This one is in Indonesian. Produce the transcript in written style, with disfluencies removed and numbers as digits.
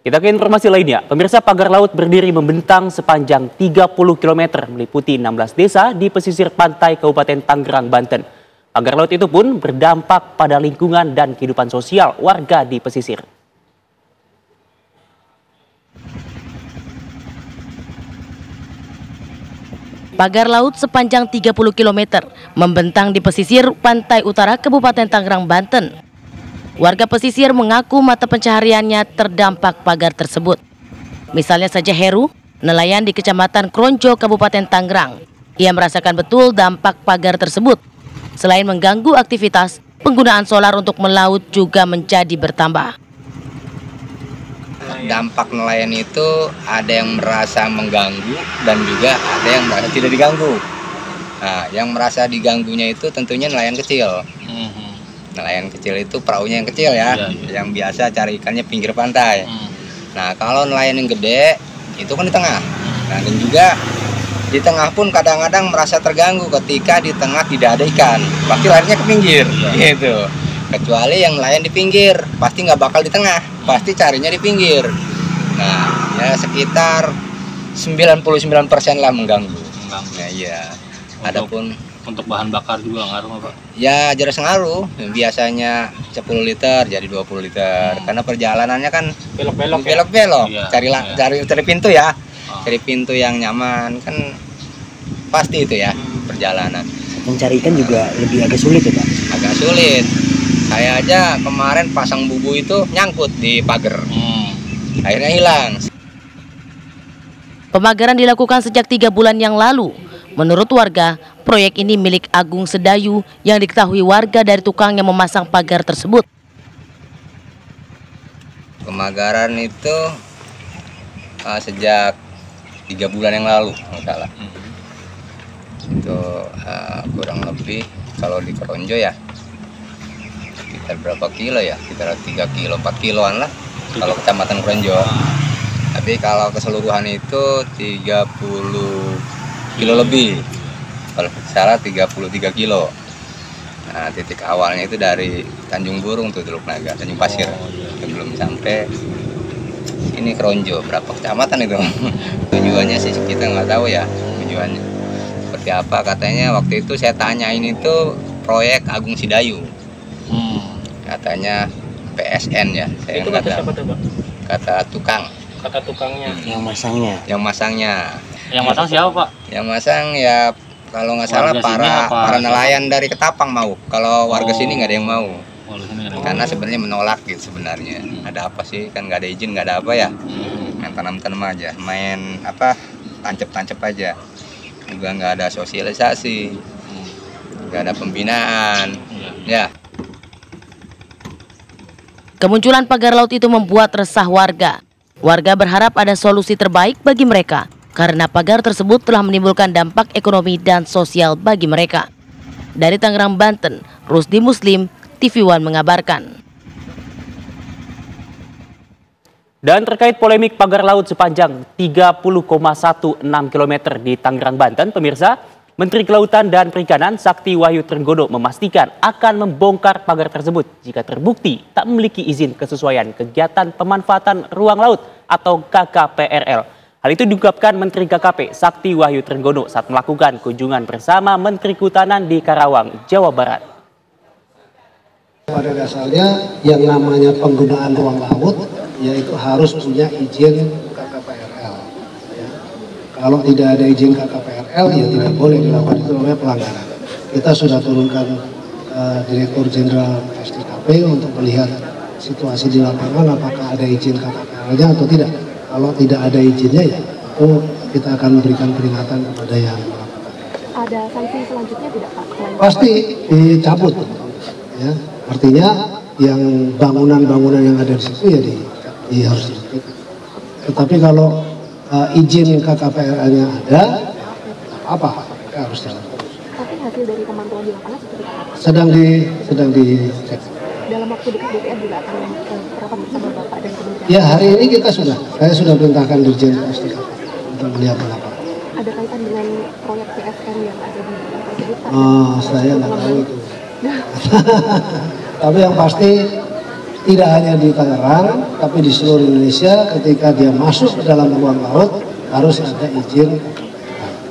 Kita ke informasi lainnya. Pemirsa, pagar laut berdiri membentang sepanjang 30 km meliputi 16 desa di pesisir pantai Kabupaten Tangerang, Banten. Pagar laut itu pun berdampak pada lingkungan dan kehidupan sosial warga di pesisir. Pagar laut sepanjang 30 km membentang di pesisir pantai utara Kabupaten Tangerang, Banten. Warga pesisir mengaku mata pencahariannya terdampak pagar tersebut. Misalnya saja Heru, nelayan di Kecamatan Kronjo, Kabupaten Tangerang. Ia merasakan betul dampak pagar tersebut. Selain mengganggu aktivitas, penggunaan solar untuk melaut juga menjadi bertambah. Dampak nelayan itu ada yang merasa mengganggu dan juga ada yang merasa tidak diganggu. Nah, yang merasa diganggunya itu tentunya nelayan kecil. Nelayan kecil itu perahunya yang kecil ya, yang biasa cari ikannya pinggir pantai. Nah, kalau nelayan yang gede itu kan di tengah. Nah, dan juga di tengah pun kadang-kadang merasa terganggu ketika di tengah tidak ada ikan, pasti larinya ke pinggir, gitu. Kecuali yang nelayan di pinggir, pasti nggak bakal di tengah, pasti carinya di pinggir. Nah, ya sekitar 99% lah mengganggu. Nah, iya. Adapun untuk bahan bakar juga ngaruh nggak, Pak? Ya jelas ngaruh. Biasanya 10 liter jadi 20 liter. Karena perjalanannya kan belok-belok. Iya, Cari pintu ya. Cari pintu yang nyaman kan pasti itu ya perjalanan. Mencari ikan juga lebih agak sulit ya, Pak? Agak sulit. Saya aja kemarin pasang bubu itu nyangkut di pagar. Akhirnya hilang. Pemagaran dilakukan sejak 3 bulan yang lalu. Menurut warga, proyek ini milik Agung Sedayu yang diketahui warga dari tukang yang memasang pagar tersebut. Pemagaran itu sejak 3 bulan yang lalu, nggak salah. Itu kurang lebih kalau di Kronjo ya sekitar berapa kilo ya, sekitar 3 kilo, 4 kiloan lah kalau Kecamatan Kronjo. Tapi kalau keseluruhan itu 30 kilo lebih, kalau salah 33 kilo. Nah, titik awalnya itu dari Tanjung Burung tuh, Teluk Naga, Tanjung Pasir. Sebelum sampai ini Kronjo, berapa kecamatan itu? Tujuannya sih kita nggak tahu ya tujuannya seperti apa. Katanya waktu itu saya tanyain itu proyek Agung Sedayu. Katanya PSN ya. Saya itu kata siapa tuh, Pak? Kata tukang. Kata tukangnya. Yang masangnya. Yang masang siapa, Pak? Yang masang ya kalau nggak salah para nelayan dari Ketapang mau. Kalau warga sini nggak ada yang mau. Karena sebenarnya menolak gitu sebenarnya. Ada apa sih? Kan nggak ada izin, nggak ada apa ya. Main tanam-tanam aja, main apa tancap-tancap aja. Juga nggak ada sosialisasi, nggak ada pembinaan. Ya. Kemunculan pagar laut itu membuat resah warga. Warga berharap ada solusi terbaik bagi mereka, karena pagar tersebut telah menimbulkan dampak ekonomi dan sosial bagi mereka. Dari Tangerang, Banten, Rusdi Muslim, TV One mengabarkan. Dan terkait polemik pagar laut sepanjang 30,16 km di Tangerang, Banten, pemirsa, Menteri Kelautan dan Perikanan Sakti Wahyu Trenggono memastikan akan membongkar pagar tersebut jika terbukti tak memiliki izin kesesuaian kegiatan pemanfaatan ruang laut atau KKPRL. Hal itu diungkapkan Menteri KKP Sakti Wahyu Trenggono saat melakukan kunjungan bersama Menteri Kehutanan di Karawang, Jawa Barat. Pada dasarnya yang namanya penggunaan ruang laut yaitu harus punya izin KKPRL. Ya. Kalau tidak ada izin KKPRL ya tidak boleh dilakukan, itu namanya pelanggaran. Kita sudah turunkan Direktur Jenderal SDKP untuk melihat situasi di lapangan apakah ada izin KKPRL-nya atau tidak. Kalau tidak ada izinnya ya itu kita akan memberikan peringatan kepada yang melakukan. Ada sanksi selanjutnya tidak, Pak? Pasti dicabut. Ya. Artinya yang bangunan-bangunan yang ada di situ ya harus ditutup. Tetapi kalau izin KKPRL-nya ada, apa harus dilakukan. Tapi hasil dari pemantauan di lapangan seperti apa? Sedang dicek. Dalam waktu dekat DPR juga akan rapat bersama Bapak dan Kementerian. Ya hari ini saya sudah perintahkan Dirjen SDKP untuk melihat lapangan. Ada kaitan dengan proyek PSN yang ada di tersebut? Saya nggak tahu itu. Tapi yang pasti tidak hanya di Tangerang, tapi di seluruh Indonesia ketika dia masuk ke dalam ruang laut harus ada izin